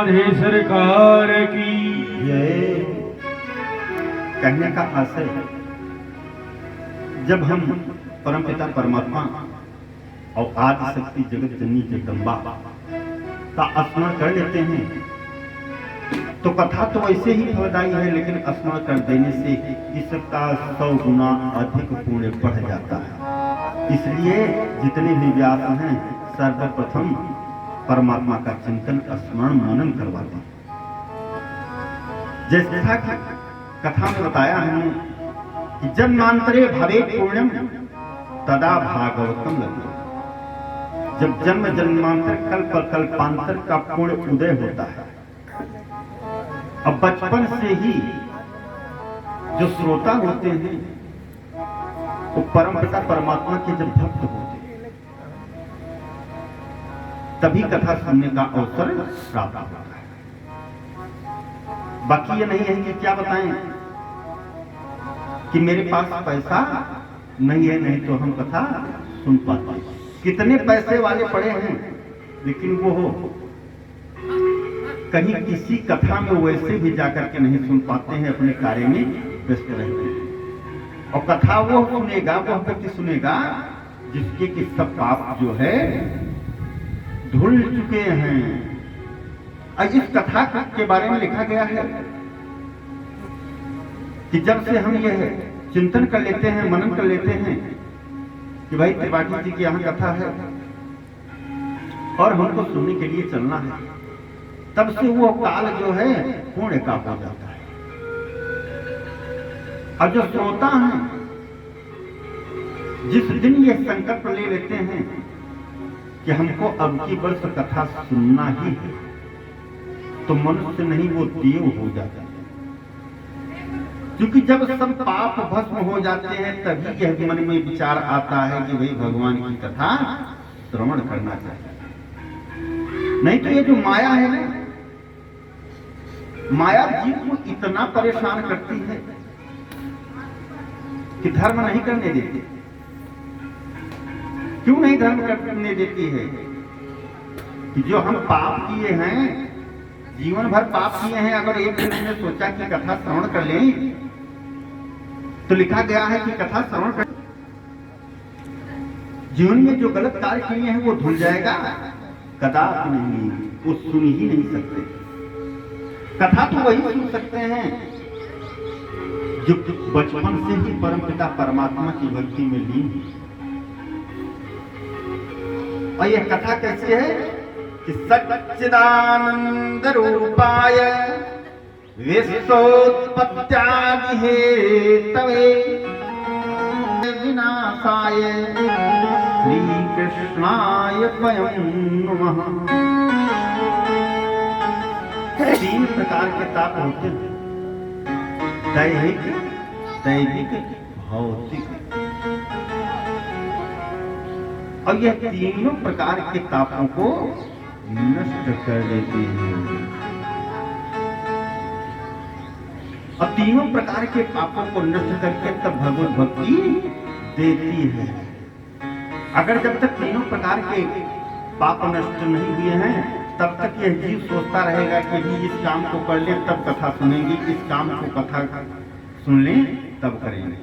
राधे सरकार की। ये कहने का आशय, जब हम परमपिता परमात्मा और आदि शक्ति जगत जननी जगदम्बा का स्मरण कर लेते हैं तो कथा तो वैसे ही फलदायी है, लेकिन स्मरण कर देने से इसका 100 गुना अधिक पुण्य बढ़ जाता है। इसलिए जितने भी व्यास हैं सर्वप्रथम परमात्मा का चिंतन स्मरण मनन करवाते हैं। जैसा कथा में बताया है कि जन्मांतरे भवे पुण्यम तदा भागवतम लगे। जब जन्म जन्मांतर कल्प कल्पांतर का पुण्य उदय होता है, अब बचपन से ही जो श्रोता होते हैं वो परमपिता परमात्मा के जब भक्त होते हैं तभी कथा सुनने का अवसर प्राप्त होता है। बाकी ये नहीं है कि क्या बताएं कि मेरे पास पैसा नहीं है, नहीं तो हम कथा सुन पाते हैं। कितने पैसे वाले पड़े हैं, लेकिन वो हो कहीं किसी कथा में वैसे भी जाकर के नहीं सुन पाते हैं, अपने कार्य में व्यस्त रहते हैं। और कथा वो सुनेगा, वो व्यक्ति सुनेगा जिसके कि सब पाप जो है धुल चुके हैं। और इस कथा के बारे में लिखा गया है कि जब से हम यह चिंतन कर लेते हैं, मनन कर लेते हैं कि भाई त्रिपाठी जी की यहाँ कथा है और हमको सुनने के लिए चलना है, तब से वो काल जो है पुण्य का हो जाता है। और जो श्रोता हैं जिस दिन ये संकल्प ले लेते हैं कि हमको अब की वर्ष कथा सुनना ही है, तो मनुष्य नहीं वो देव हो जाता है। क्योंकि जब सब पाप भस्म हो जाते हैं तभी यह मन में विचार आता है कि भाई भगवान की कथा श्रवण करना चाहिए। नहीं तो ये जो माया है ना, माया जीव को इतना परेशान करती है कि धर्म नहीं करने देती। क्यों नहीं धर्म करने देती है? कि जो हम पाप किए हैं, जीवन भर पाप किए हैं, अगर एक दिन ने सोचा कि कथा श्रवण कर लें, तो लिखा गया है कि कथा श्रवण कर जीवन में जो गलत कार्य किए हैं वो धुल जाएगा, कदापि नहीं, वो सुन ही नहीं सकते। कथा तो वही सुन सकते हैं जो बचपन से ही परमपिता परमात्मा की भक्ति में लीन है। और यह कथा कैसे है कि सच्चिदानंद रूपाय विश्वोत्पत्त्यादि हेतवे विनाशाय श्री कृष्णाय वयं नमः। 3 प्रकार के ताप होते हैं, दैहिक, दैविक, भौतिक। और यह तीनों प्रकार के तापों को नष्ट कर देते हैं। और तीनों प्रकार के पापों को नष्ट करके तब भगवत भक्ति देती है। अगर जब तक तीनों प्रकार के पाप नष्ट नहीं हुए हैं तब तक यह जीव सोचता रहेगा कि भी इस काम को कर ले तब कथा सुनेंगे, इस काम को कथा सुन लें तब करेंगे।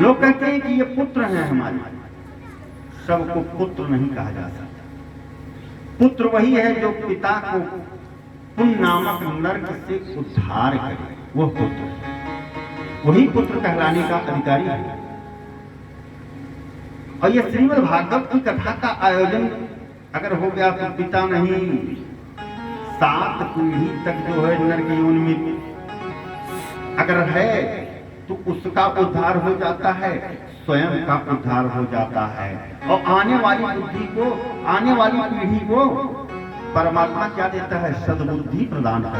लोग कहते हैं कि ये पुत्र हैं हमारे, सबको पुत्र नहीं कहा जा सकता। पुत्र वही है जो पिता को पुण्य नामक नरक से उद्धार करे, वह पुत्र, वही पुत्र कहलाने का अधिकारी है। और यह श्रीमद् भागवत की कथा का आयोजन अगर हो गया तो पिता नहीं 7 पीढ़ी तक जो है नरक योनि में अगर है तो उसका उद्धार हो जाता है, स्वयं का उद्धार हो जाता है। और आने वाली बुद्धि को, आने वाली पीढ़ी को परमात्मा क्या देता है? सद्बुद्धि प्रदान करता है।